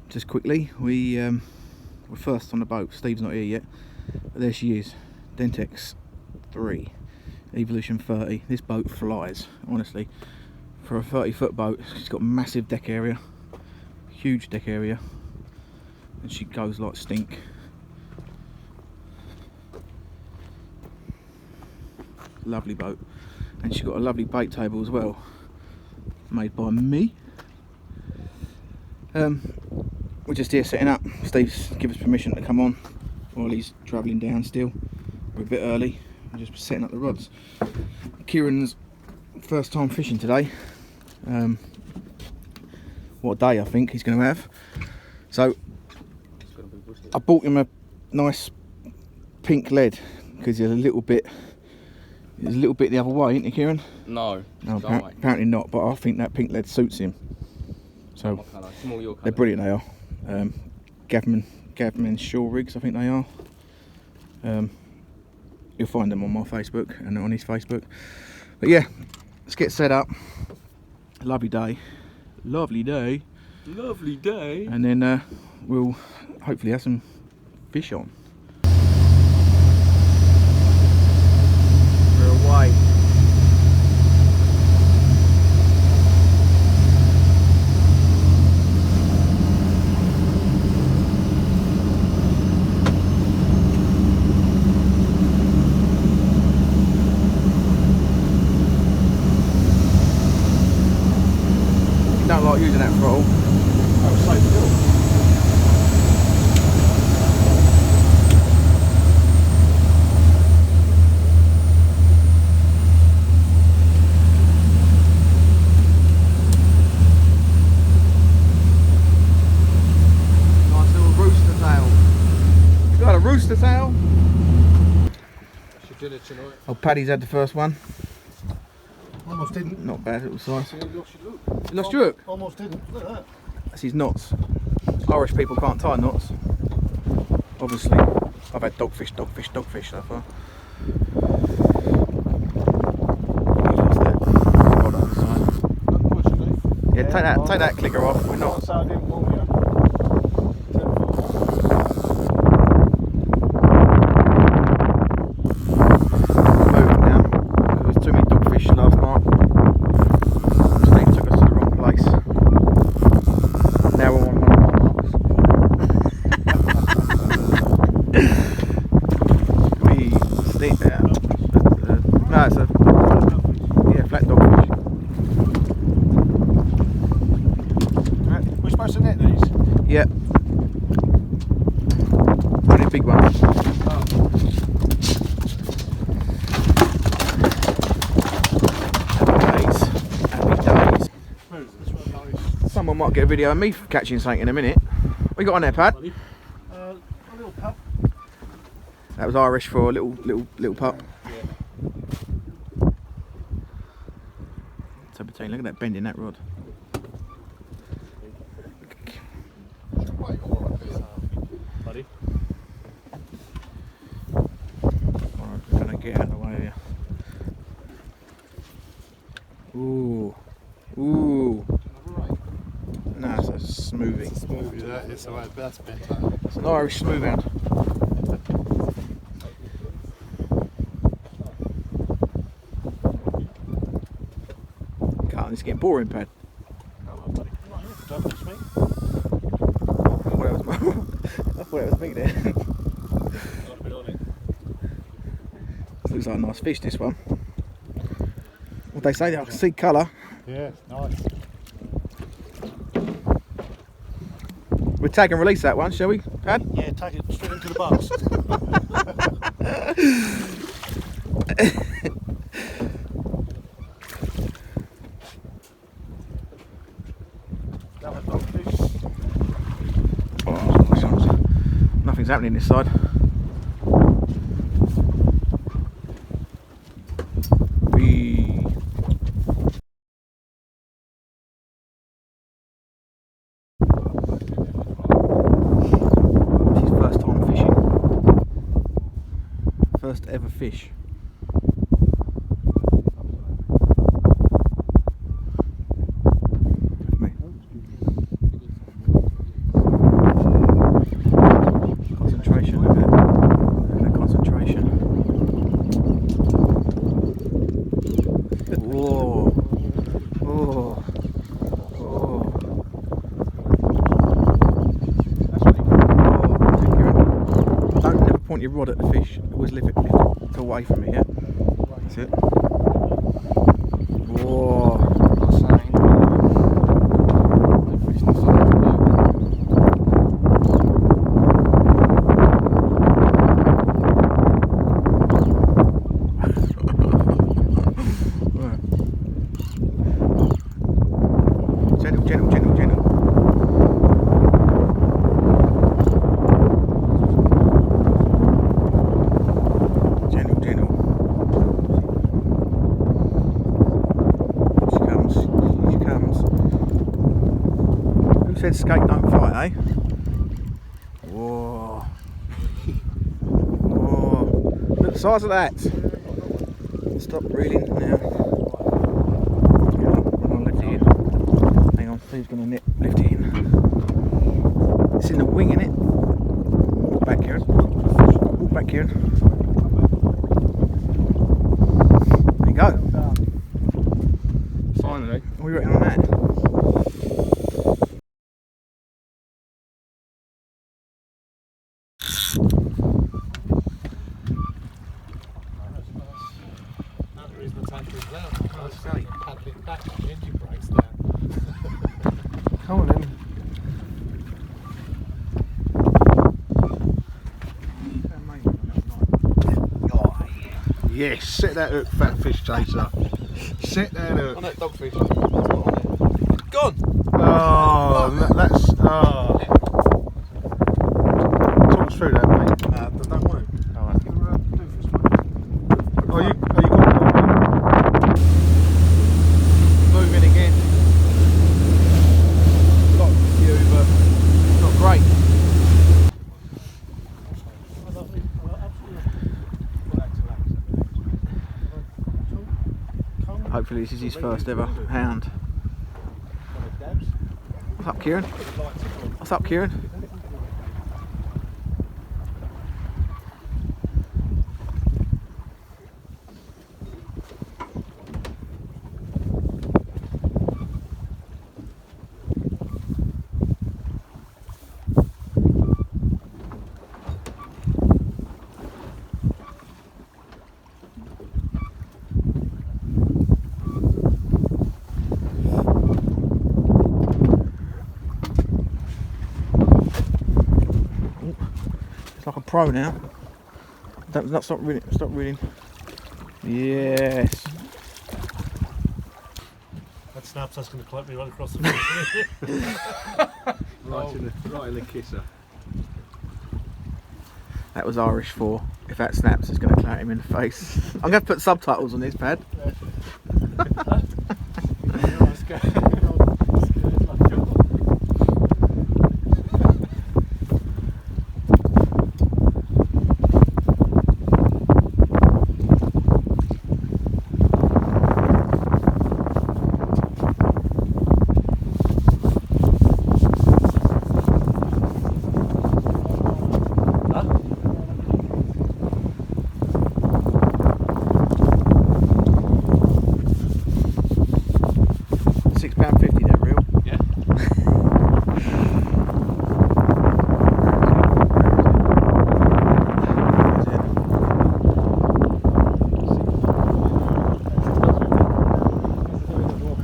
just quickly, we're first on the boat. Steve's not here yet, but there she is, Dentex 3, Evolution 30. This boat flies, honestly. For a 30-foot boat, she's got massive deck area, huge deck area, and she goes like stink. Lovely boat, and she's got a lovely bait table as well, made by me. We're just here setting up. Steve's given us permission to come on while he's travelling down still. We're a bit early, we're just setting up the rods. Kieran's first time fishing today. What a day I think he's going to have. So I bought him a nice pink lead because he's a little bit the other way, isn't he, Kieran? No, apparently not, but I think that pink lead suits him. So they're brilliant, they are. Gavman shore rigs, I think they are. You'll find them on my Facebook and on his Facebook. But yeah, let's get set up. Lovely day, lovely day, lovely day. And then we'll hopefully have some fish on. We're away. Don't like using that throttle. That was so cool. Nice little rooster tail. You got a rooster tail? I should do it tonight. Oh, Paddy's had the first one. Almost didn't. Not bad, little size. You lost your look. You lost your hook? Almost didn't. Look at that. That's his knots. Irish people can't tie knots. Obviously, I've had dogfish so far. He lost that. Hold on the side. Yeah, take that clicker off. We're not. Moved now. There was too many dogfish last night. Steve took us to the wrong place. Now we're on one of our marks. We sleep there. No, it's a flat dogfish. Right. We're supposed to net these? Yeah. Only a big one. Someone might get a video of me catching something in a minute. What you got on there, Pad? A little pup. That was Irish for a little pup. Yeah. So between, look at that bend in that rod. Buddy. Alright, we're gonna get out of the way here. Ooh. Ooh. No, it's a smoothie. Smooth, that is alright, but that's better. It's an Irish smooth-hound. Can't, it's getting boring, Pad. Come on, buddy. Don't touch me. I thought it was me there. Got a bit on it. This looks like a nice fish, this one. What they say, I can see colour. Yeah, nice. We'll tag and release that one, shall we, Pad? Yeah, take it straight into the box. Another dogfish. Oh, nothing's happening this side. First ever fish. point your rod at the fish, always lift it away from it, yeah? That's it. Whoa. Gentle, gentle, gentle, gentle. Gentle, gentle. She comes. She comes. Who said skate don't fight, eh? Whoa. Whoa. Look at the size of that. Stop reeling now. Who's going to lift it in? It's in the wing, isn't it? Walk back, Kieran. Walk back, Kieran. There you go. Finally. What are you reckon on that? There is the tanker as well. Paddling back, the engine breaks down. Come on then. Yes, set that hook, fat fish chaser. Set that hook. On that dogfish. It's not on there. Gone! Oh, that's. Oh. Talk us through that, mate. Don't want it. Alright. Oh, you got Moving again. Got a few, but not great. Hopefully this is his first ever hound. What's up, Kieran? What's up, Kieran? Like a pro now. Don't stop reeling. Stop reeling. Yes. That snaps, that's going to collect me right across the face. right in the kisser. That was Irish for if that snaps, it's going to clout him in the face. I'm going to put subtitles on this pad. £6.50 that reel. Yeah.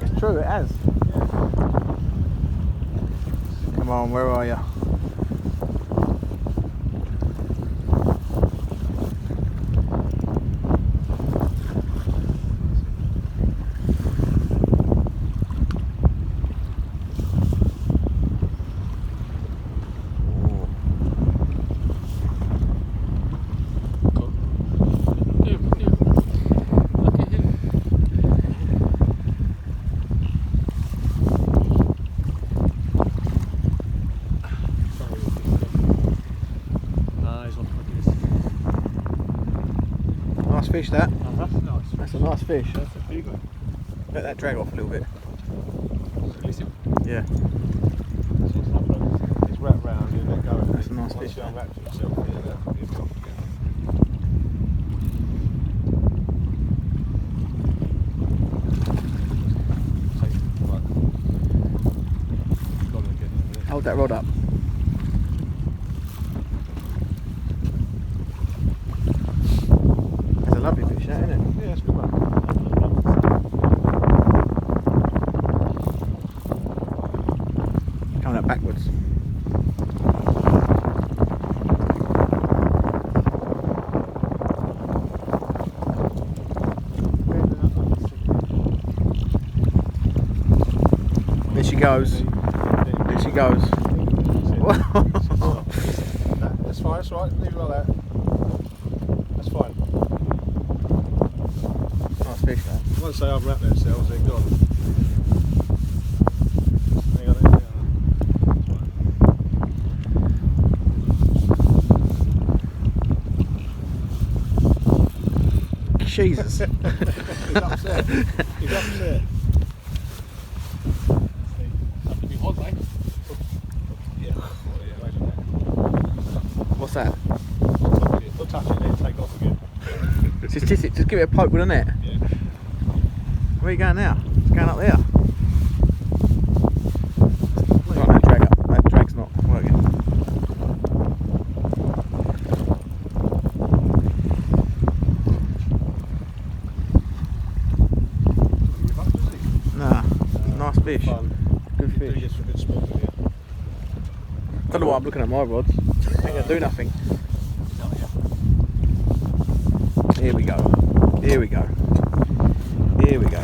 It's true, it has. Come on, where are you? Nice fish that. Oh, that's nice. That's a nice fish. That's a big one. Let that drag off a little bit. Release him. Yeah. It's wrapped round and let go. That's a nice Once fish. you unwrap yourself, yeah, that'll be a problem. Hold that rod up. that backwards. There she goes. There she goes. That's fine, that's right, leave it like that. That's fine. Nice fish that. Once they unwrap themselves, they're gone. Hang on, Jesus. He's upset. He's upset. What's that? We'll touch it then, take off again. Just give it a poke with a net. Yeah. Where are you going now? It's going up there. Right, that drag up. That drag's not working. Nah, nice fish. Fun. Good Do fish. this for a good sport with you. Don't know why I'm looking at my rods. Ain't gonna do nothing. Here we go. Here we go. Here we go.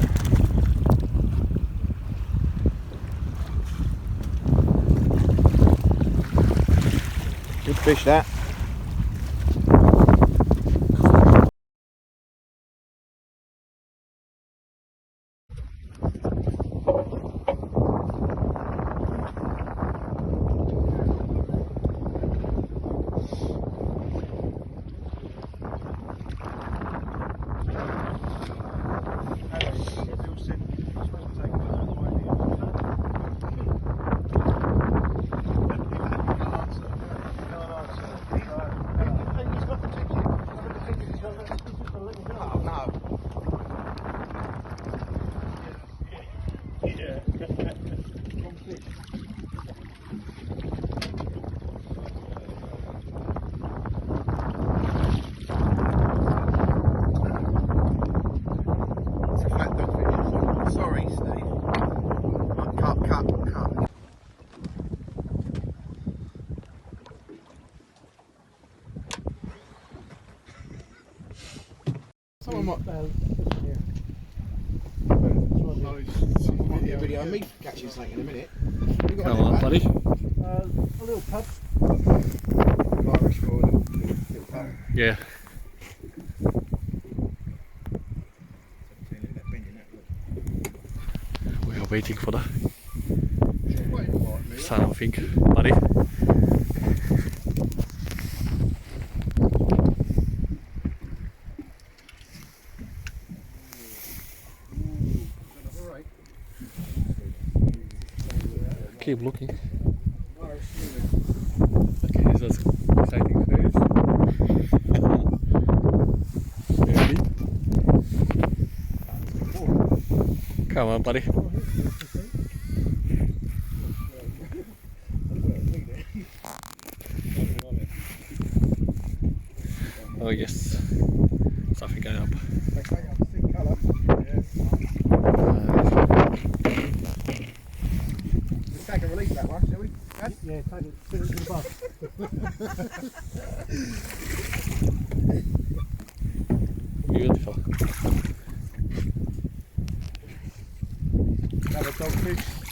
Good fish that. Someone might video of me catching something in a minute. You got Come on, buddy. a little pub. Irish for a little pub. Yeah. We are waiting for the sun, I think, buddy. Keep looking. Okay, is that exciting face? Ready? Come on, buddy. Oh yes, something going up. Take a release that one, shall we? Yeah, take it, put it in the bus. Beautiful. Have a dogfish.